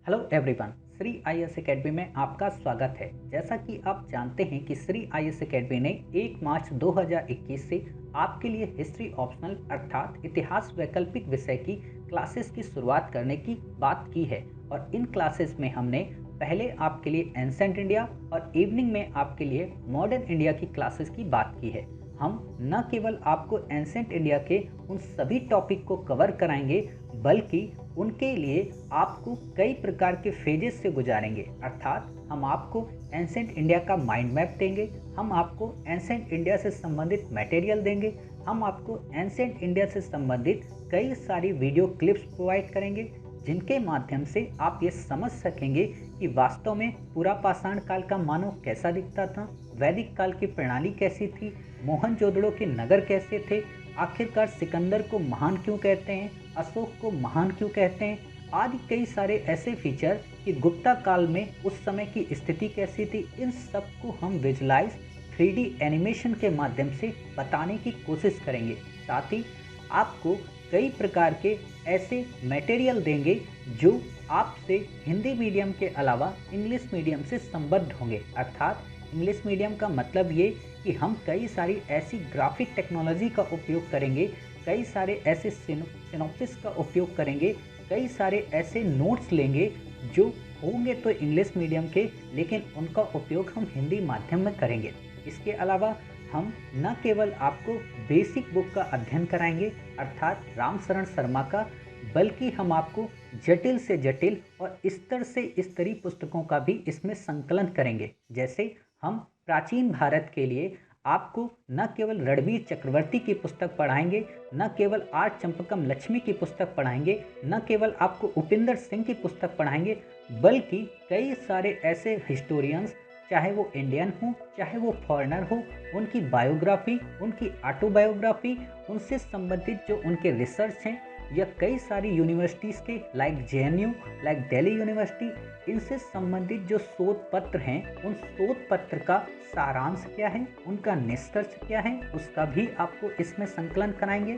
Hello everyone, Shri IAS academy में आपका स्वागत है। जैसा कि आप जानते हैं कि श्री आईएएस एकेडमी ने 1 मार्च 2021 से आपके लिए हिस्ट्री ऑप्शनल अर्थात इतिहास वैकल्पिक विषय की क्लासेस की शुरुआत करने की बात की है। और इन क्लासेस में हमने पहले आपके लिए एंसेंट इंडिया और इवनिंग में आपके लिए मॉडर्न इंडिया की क्लासेस की बात की है। हम न केवल आपको एंसेंट इंडिया के उन सभी टॉपिक को कवर कराएंगे, बल्कि उनके लिए आपको कई प्रकार के फेजेस से गुजारेंगे। अर्थात हम आपको एंसेंट इंडिया का माइंड मैप देंगे, हम आपको एंसेंट इंडिया से संबंधित मटेरियल देंगे, हम आपको एंसेंट इंडिया से संबंधित कई सारी वीडियो क्लिप्स प्रोवाइड करेंगे, जिनके माध्यम से आप ये समझ सकेंगे कि वास्तव में पूरा पाषाण काल का मानव कैसा दिखता था, वैदिक काल की प्रणाली कैसी थी, मोहनजोदड़ो के नगर कैसे थे, आखिरकार सिकंदर को महान क्यों कहते हैं, अशोक को महान क्यों कहते हैं, आदि कई सारे ऐसे फीचर कि गुप्ता काल में उस समय की स्थिति कैसी थी। इन सब को हम विजुलाइज 3D एनिमेशन के माध्यम से बताने की कोशिश करेंगे। साथ ही आपको कई प्रकार के ऐसे मटेरियल देंगे जो आपसे हिंदी मीडियम के अलावा इंग्लिश मीडियम से संबद्ध होंगे। अर्थात इंग्लिश मीडियम का मतलब ये कि हम कई सारी ऐसी ग्राफिक टेक्नोलॉजी का उपयोग करेंगे, कई सारे ऐसे सिनॉप्सिस का उपयोग करेंगे, कई सारे ऐसे नोट्स लेंगे जो होंगे तो इंग्लिश मीडियम के, लेकिन उनका उपयोग हम हिंदी माध्यम में करेंगे। इसके अलावा हम न केवल आपको बेसिक बुक का अध्ययन कराएंगे अर्थात रामशरण शर्मा का, बल्कि हम आपको जटिल से जटिल और स्तर से स्तरीय पुस्तकों का भी इसमें संकलन करेंगे। जैसे हम प्राचीन भारत के लिए आपको न केवल रणवीर चक्रवर्ती की पुस्तक पढ़ाएंगे, न केवल आर चंपकम लक्ष्मी की पुस्तक पढ़ाएंगे, न केवल आपको उपिंदर सिंह की पुस्तक पढ़ाएंगे, बल्कि कई सारे ऐसे हिस्टोरियंस, चाहे वो इंडियन हो चाहे वो फॉरेनर हो, उनकी बायोग्राफी, उनकी ऑटोबायोग्राफी, उनसे संबंधित जो उनके रिसर्च हैं, या कई सारी यूनिवर्सिटीज़ के like JNU, like Delhi university, इनसे संबंधित जो शोध पत्र हैं, उन शोध पत्र का सारांश क्या है, उनका निष्कर्ष क्या है, उसका भी आपको इसमें संकलन कराएंगे।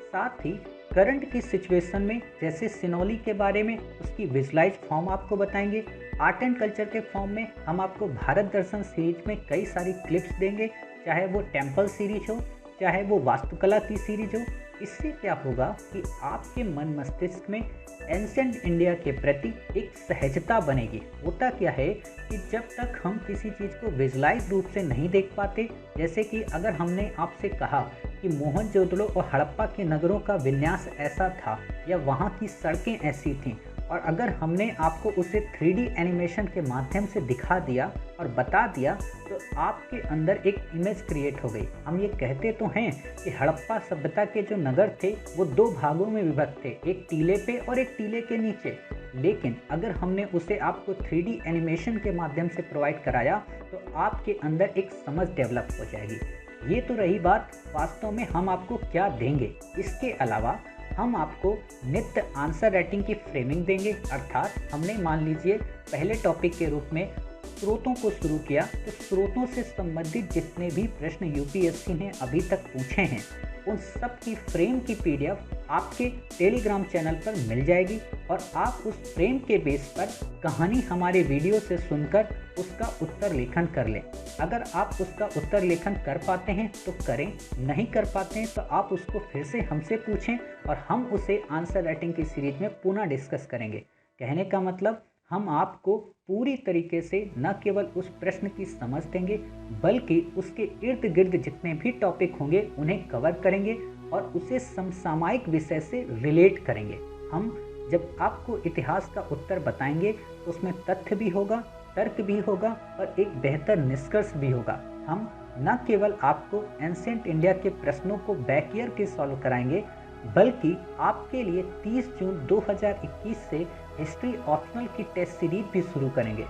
साथ ही करंट की सिचुएशन में जैसे सिनोली के बारे में उसकी विजुलाइज फॉर्म आपको बताएंगे। आर्ट एंड कल्चर के फॉर्म में हम आपको भारत दर्शन सीरीज में कई सारी क्लिप्स देंगे, चाहे वो टेम्पल सीरीज हो, चाहे वो वास्तुकला की सीरीज हो। इससे क्या होगा कि आपके मन मस्तिष्क में एंसेंट इंडिया के प्रति एक सहजता बनेगी। होता क्या है कि जब तक हम किसी चीज़ को विजुलाइज रूप से नहीं देख पाते, जैसे कि अगर हमने आपसे कहा कि मोहनजोदड़ो और हड़प्पा के नगरों का विन्यास ऐसा था या वहाँ की सड़कें ऐसी थीं, और अगर हमने आपको उसे 3D एनिमेशन के माध्यम से दिखा दिया और बता दिया, तो आपके अंदर एक इमेज क्रिएट हो गई। हम ये कहते तो हैं कि हड़प्पा सभ्यता के जो नगर थे वो 2 भागों में विभक्त थे, एक टीले पे और एक टीले के नीचे। लेकिन अगर हमने उसे आपको 3D एनिमेशन के माध्यम से प्रोवाइड कराया तो आपके अंदर एक समझ डेवलप हो जाएगी। ये तो रही बात वास्तव में हम आपको क्या देंगे। इसके अलावा हम आपको नित्य आंसर राइटिंग की फ्रेमिंग देंगे। अर्थात हमने मान लीजिए पहले टॉपिक के रूप में स्रोतों को शुरू किया, तो स्रोतों से संबंधित जितने भी प्रश्न यूपीएससी ने अभी तक पूछे हैं, उन सब की फ्रेम की पीडीएफ आपके टेलीग्राम चैनल पर मिल जाएगी, और आप उस फ्रेम के बेस पर कहानी हमारे वीडियो से सुनकर उसका उत्तर लेखन कर लें। अगर आप उसका उत्तर लेखन कर पाते हैं तो करें, नहीं कर पाते हैं तो आप उसको फिर से हमसे पूछें और हम उसे आंसर राइटिंग की सीरीज में पुनः डिस्कस करेंगे। कहने का मतलब हम आपको पूरी तरीके से न केवल उस प्रश्न की समझ देंगे, बल्कि उसके इर्द गिर्द जितने भी टॉपिक होंगे उन्हें कवर करेंगे और उसे समसामयिक विषय से रिलेट करेंगे। हम जब आपको इतिहास का उत्तर बताएंगे तो उसमें तथ्य भी होगा, तर्क भी होगा और एक बेहतर निष्कर्ष भी होगा। हम न केवल आपको एंसेंट इंडिया के प्रश्नों को बैक ईयर के सॉल्व कराएंगे, बल्कि आपके लिए 30 जून 2021 से हिस्ट्री ऑप्शनल की टेस्ट सीरीज भी शुरू करेंगे।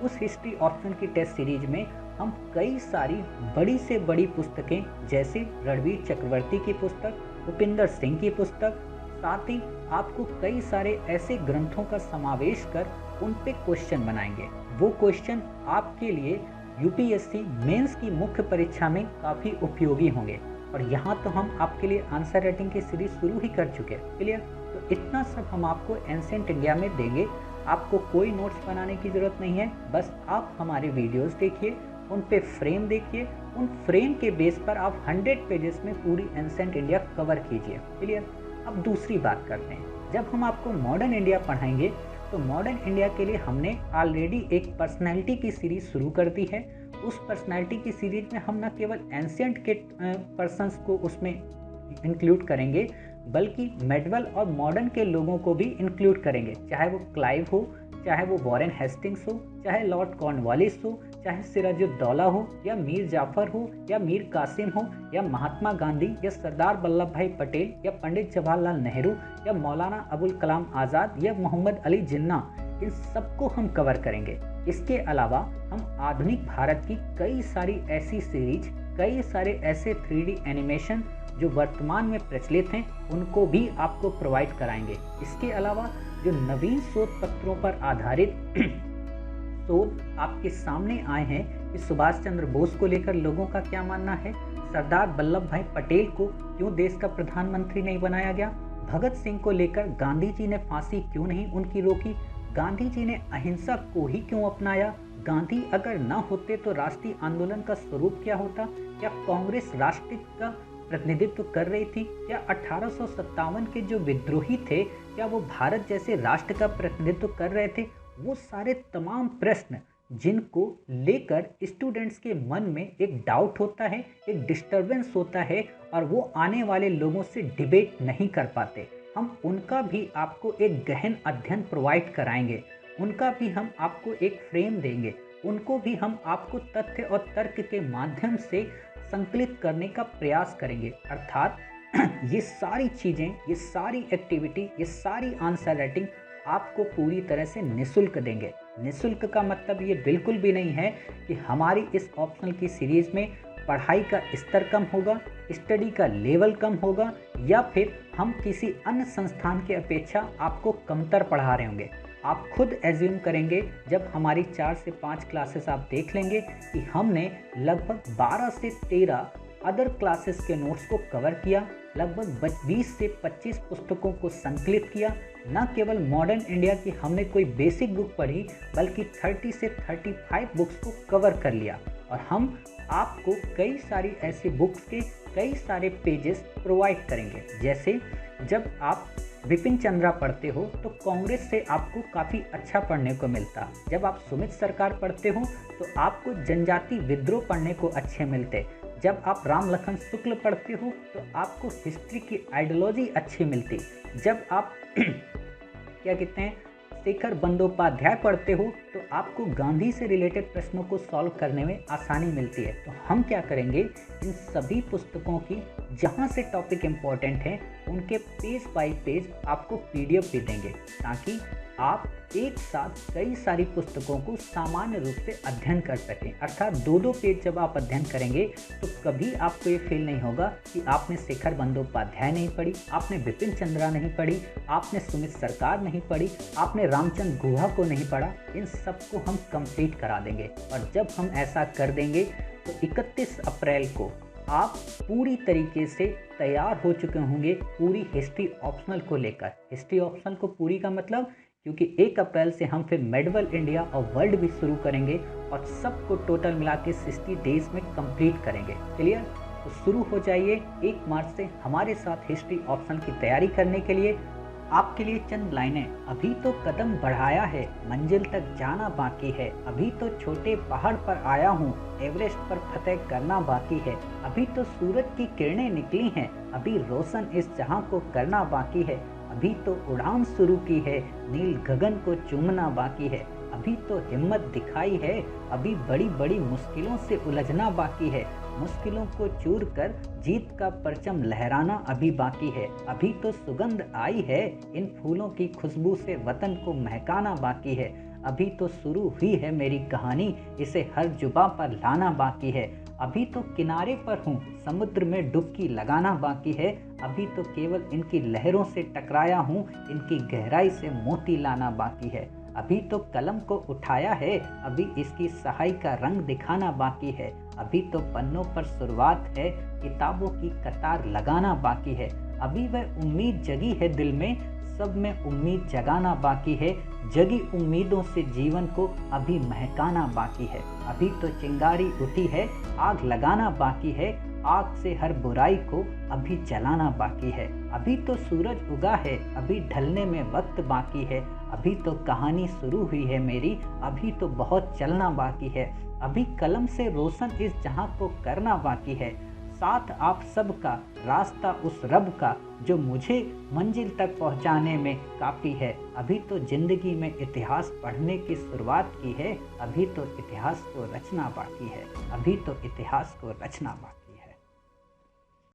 उस हिस्ट्री ऑप्शनल की टेस्ट सीरीज में हम कई सारी बड़ी से बड़ी पुस्तकें जैसे रणवीर चक्रवर्ती की पुस्तक, उपिंदर सिंह की पुस्तक, साथ ही आपको कई सारे ऐसे ग्रंथों का समावेश कर उन पे क्वेश्चन बनाएंगे। वो क्वेश्चन आपके लिए यूपीएससी मेंस की मुख्य परीक्षा में काफ़ी उपयोगी होंगे। और यहाँ तो हम आपके लिए आंसर राइटिंग की सीरीज शुरू ही कर चुके हैं। क्लियर? तो इतना सब हम आपको एंसेंट इंडिया में देंगे। आपको कोई नोट्स बनाने की ज़रूरत नहीं है, बस आप हमारे वीडियोस देखिए, उन पे फ्रेम देखिए, उन फ्रेम के बेस पर आप 100 पेजेस में पूरी एंसेंट इंडिया कवर कीजिए। क्लियर। अब दूसरी बात करते हैं, जब हम आपको मॉडर्न इंडिया पढ़ाएंगे तो मॉडर्न इंडिया के लिए हमने ऑलरेडी एक पर्सनैलिटी की सीरीज शुरू कर दी है। उस पर्सनैलिटी की सीरीज में हम न केवल एंशियंट के पर्सन्स को उसमें इंक्लूड करेंगे, बल्कि मेडवल और मॉडर्न के लोगों को भी इंक्लूड करेंगे, चाहे वो क्लाइव हो, चाहे वो वॉरेन हेस्टिंग्स हो, चाहे लॉर्ड कॉर्नवालिस हो, चाहे सिराजुद्दौला हो, या मीर जाफर हो, या मीर कासिम हो, या महात्मा गांधी, या सरदार वल्लभ भाई पटेल, या पंडित जवाहरलाल नेहरू, या मौलाना अबुल कलाम आज़ाद, या मोहम्मद अली जिन्ना, इन सबको हम कवर करेंगे। इसके अलावा हम आधुनिक भारत की कई सारी ऐसी सीरीज, कई सारे ऐसे 3D एनिमेशन जो वर्तमान में प्रचलित हैं, उनको भी आपको प्रोवाइड कराएंगे। इसके अलावा जो नवीन शोध पत्रों पर आधारित शोध आपके सामने आए हैं कि सुभाष चंद्र बोस को लेकर लोगों का क्या मानना है, सरदार वल्लभ भाई पटेल को क्यों देश का प्रधानमंत्री नहीं बनाया गया, भगत सिंह को लेकर गांधी जी ने फांसी क्यों नहीं उनकी रोकी, गांधी जी ने अहिंसा को ही क्यों अपनाया, गांधी अगर ना होते तो राष्ट्रीय आंदोलन का स्वरूप क्या होता, क्या कांग्रेस राष्ट्र का प्रतिनिधित्व कर रही थी, क्या 1857 के जो विद्रोही थे क्या वो भारत जैसे राष्ट्र का प्रतिनिधित्व कर रहे थे। वो सारे तमाम प्रश्न जिनको लेकर स्टूडेंट्स के मन में एक डाउट होता है, एक डिस्टरबेंस होता है, और वो आने वाले लोगों से डिबेट नहीं कर पाते, हम उनका भी आपको एक गहन अध्ययन प्रोवाइड कराएंगे, उनका भी हम आपको एक फ्रेम देंगे, उनको भी हम आपको तथ्य और तर्क के माध्यम से संकलित करने का प्रयास करेंगे। अर्थात ये सारी चीज़ें, ये सारी एक्टिविटी, ये सारी आंसर राइटिंग आपको पूरी तरह से निःशुल्क देंगे। निःशुल्क का मतलब ये बिल्कुल भी नहीं है कि हमारी इस ऑप्शनल की सीरीज़ में पढ़ाई का स्तर कम होगा, स्टडी का लेवल कम होगा, या फिर हम किसी अन्य संस्थान की अपेक्षा आपको कमतर पढ़ा रहे होंगे। आप खुद एज्यूम करेंगे जब हमारी 4 से 5 क्लासेस आप देख लेंगे कि हमने लगभग 12 से 13 अदर क्लासेस के नोट्स को कवर किया, लगभग 20 से 25 पुस्तकों को संकलित किया। न केवल मॉडर्न इंडिया की हमने कोई बेसिक बुक पढ़ी, बल्कि 30 से 35 बुक्स को कवर कर लिया, और हम आपको कई सारी ऐसी बुक्स के कई सारे पेजेस प्रोवाइड करेंगे। जैसे जब आप विपिन चंद्रा पढ़ते हो तो कांग्रेस से आपको काफ़ी अच्छा पढ़ने को मिलता, जब आप सुमित सरकार पढ़ते हो तो आपको जनजाति विद्रोह पढ़ने को अच्छे मिलते, जब आप राम लखन शुक्ल पढ़ते हो तो आपको हिस्ट्री की आइडियोलॉजी अच्छी मिलती, जब आप क्या कहते हैं शेखर बंदोपाध्याय पढ़ते हो तो आपको गांधी से रिलेटेड प्रश्नों को सॉल्व करने में आसानी मिलती है। तो हम क्या करेंगे, इन सभी पुस्तकों की जहां से टॉपिक इम्पोर्टेंट है उनके पेज बाय पेज आपको PDF भी देंगे, ताकि आप एक साथ कई सारी पुस्तकों को सामान्य रूप से अध्ययन कर सकें। अर्थात 2-2 पेज जब आप अध्ययन करेंगे तो कभी आपको ये फील नहीं होगा कि आपने शेखर बंदोपाध्याय नहीं पढ़ी, आपने बिपिन चंद्रा नहीं पढ़ी, आपने सुमित सरकार नहीं पढ़ी, आपने रामचंद्र गुहा को नहीं पढ़ा। इन सबको हम कंप्लीट करा देंगे, और जब हम ऐसा कर देंगे तो 31 अप्रैल को आप पूरी तरीके से तैयार हो चुके होंगे पूरी हिस्ट्री ऑप्शनल को लेकर। हिस्ट्री ऑप्शनल को पूरी का मतलब, क्योंकि 1 अप्रैल से हम फिर मेडवल इंडिया और वर्ल्ड भी शुरू करेंगे, और सबको टोटल मिला के 60 डेज में कंप्लीट करेंगे। क्लियर। तो शुरू हो जाइए 1 मार्च से हमारे साथ हिस्ट्री ऑप्शनल की तैयारी करने के लिए। आपके लिए चंद लाइनें। अभी तो कदम बढ़ाया है, मंजिल तक जाना बाकी है, अभी तो छोटे पहाड़ पर आया हूँ, एवरेस्ट पर फतेह करना बाकी है, अभी तो सूरज की किरणें निकली हैं, अभी रोशन इस जहां को करना बाकी है, अभी तो उड़ान शुरू की है, नील गगन को चूमना बाकी है, अभी तो हिम्मत दिखाई है, अभी बड़ी बड़ी मुश्किलों से उलझना बाकी है, मुश्किलों को चूर कर जीत का परचम लहराना अभी बाकी है, अभी तो सुगंध आई है, इन फूलों की खुशबू से वतन को महकाना बाकी है, अभी तो शुरू हुई है मेरी कहानी, इसे हर जुबां पर लाना बाकी है, अभी तो किनारे पर हूँ, समुद्र में डुबकी लगाना बाकी है, अभी तो केवल इनकी लहरों से टकराया हूँ, इनकी गहराई से मोती लाना बाकी है, अभी तो कलम को उठाया है, अभी इसकी सहाई का रंग दिखाना बाकी है, अभी तो पन्नों पर शुरुआत है, किताबों की कतार लगाना बाकी है, अभी वह उम्मीद जगी है दिल में, सब में उम्मीद जगाना बाकी है, जगी उम्मीदों से जीवन को अभी महकाना बाकी है। अभी तो चिंगारी उठी है, आग लगाना बाकी है, आग से हर बुराई को अभी जलाना बाकी है। अभी तो सूरज उगा है, अभी ढलने में वक्त बाकी है। अभी तो कहानी शुरू हुई है मेरी, अभी तो बहुत चलना बाकी है। अभी कलम से रोशन इस जहां को करना बाकी है। साथ आप सबका रास्ता उस रब का जो मुझे मंजिल तक पहुंचाने में काफ़ी है। अभी तो ज़िंदगी में इतिहास पढ़ने की शुरुआत की है, अभी तो इतिहास को रचना बाकी है। अभी तो इतिहास को रचना बाकी है।